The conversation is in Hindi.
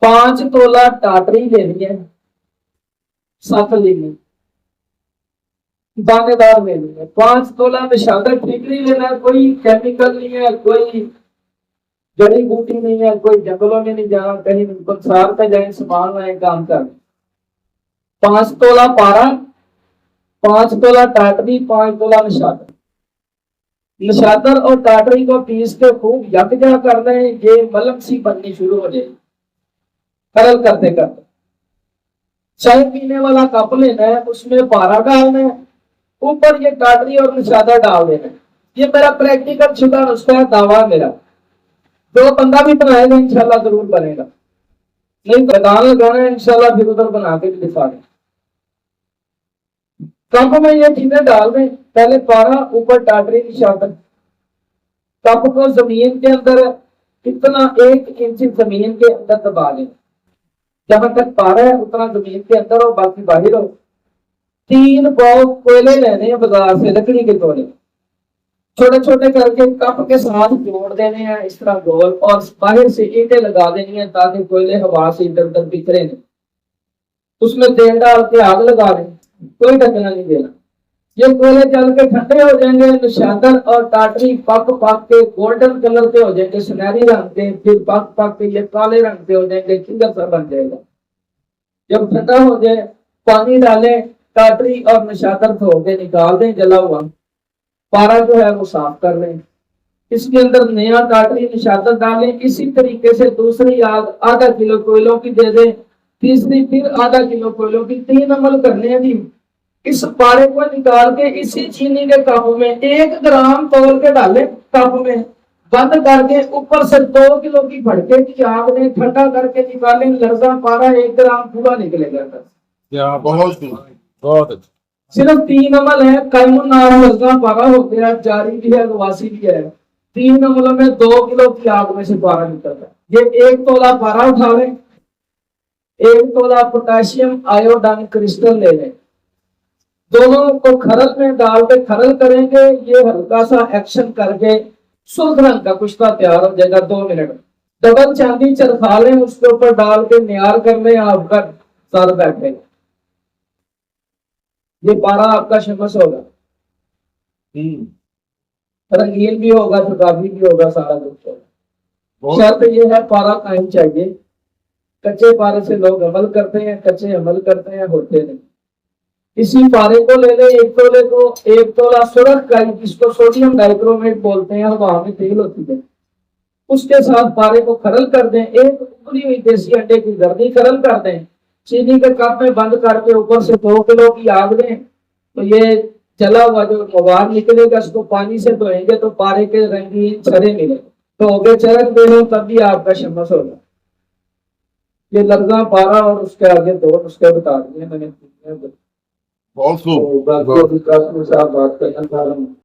5 तोला टाटरी लेनी है, 7 लेनी दानेदार लेनी है, 5 तोला निशादा ठीक नहीं लेना है, कोई केमिकल नहीं है, कोई जड़ी बूटी नहीं है, कोई जंगलों में नहीं जाना, कहीं बंसार पे जाए सामान लाए काम कर। 5 तोला पारा, 5 तोला टाटरी, 5 तोला निशादा। निशादर और टाटरी को पीस के खूब यकजा कर दें, ये मलक सी बननी शुरू हो जाएगी तरल करते करते। चाय पीने वाला कप लेना है, उसमें पारा डालना है, ऊपर ये टाटरी और निशादा डाल देना है। ये मेरा प्रैक्टिकल शुदा नुस्खा है, दावा मेरा। जो बंदा भी बनाएगा इंशाल्लाह जरूर बनेगा, नहीं लगान लगाना है इंशाल्लाह, फिर उधर बना के भी दिखा दें। कप में ये चीजें डाल दें, पहले पारा, ऊपर टाटरी, निशादा। कप को जमीन के अंदर कितना 1 इंच जमीन के अंदर दबा दें, जहां तक पारा है उतना जमीन के अंदर हो, बाकी बाहर हो। 3 पाव कोयले लेने हैं बाजार से, लकड़ी के तोले, छोटे छोटे करके कप के साथ जोड़ देने हैं इस तरह गोल, और बाहर से ईंटें लगा देनी है ताकि कोयले हवा से इधर उधर बिखरे नहीं। उसमें तेल डाल के आग लगा दें, कोई ढकना नहीं देना। ये कोयले जल के ठंडे हो जाएंगे, निशादर और टाटरी पक पक के गोल्डन कलर के हो जाएंगे, सुनहरी रंग के, फिर पक पक के ये काले रंग के हो जाएंगे, खिंजर सा बन जाएगा। जब ठंडा हो जाए पानी डालें, टाटरी और निशादर धो के निकाल दें, जला हुआ पारा जो है वो साफ कर लें। इसके अंदर नया टाटरी निशादर डालें। इसी तरीके से दूसरी आग आधा किलो कोयलों की दे दें, तीसरी फिर आधा किलो कोयलों की। 3 अमल करने हैं जी। इस पारे को निकाल के इसी चीनी के कप में 1 ग्राम तोल के डालें, कप में बंद करके ऊपर से 2 किलो की भड़के की आग में ठंडा करके निकालें। लर्जा पारा 1 ग्राम पूरा निकलेगा। बहुत अच्छा। सिर्फ 3 अमल है, कलम नाम लर्जा पारा हो गया, जारी भी है, वासी भी है। 3 अमलों में 2 किलो की आग में से पारा निकलता है। ये 1 तोला पारा उठा लें, 1 तोला पोटेशियम आयोडाइन क्रिस्टल ले लें, दोनों को खरल में डाल के खरल करेंगे। ये हल्का सा एक्शन करके सुर्ख रंग का कुश्ता तैयार हो जाएगा। 2 मिनट डबल चांदी चरखा लें, उसके ऊपर डाल के नियार कर लें, आपका सर बैठेगा। ये पारा आपका शमस होगा, रंगीन भी होगा, चुकाफी भी होगा, सारा कुछ होगा। शर्त ये है पारा कायम चाहिए। कच्चे पारे से लोग अमल करते हैं, कच्चे अमल करते हैं, होते नहीं। इसी पारे को ले ले, 1 तोले को 1 तोला सुरख का, जिसको सोडियम डाइक्रोमेट बोलते हैं, हवा में तेल होती है, उसके साथ पारे को खरल कर दें। 1 उबली हुई देसी अंडे की गर्दी खरल कर दें, चीनी के कप में बंद करके ऊपर से 2 किलो की आग दें। तो ये जला हुआ जो मवाद निकलेगा, उसको पानी से धोएंगे तो पारे के रंगीन छरे मिले, तो होगे चरक दे लो, तब भी आपका शमस होगा। ये लर्जा पारा और उसके आगे 2 नुस्खे बता दिए मैंने। बहुत खूब। बात करना चाह रहा हूँ।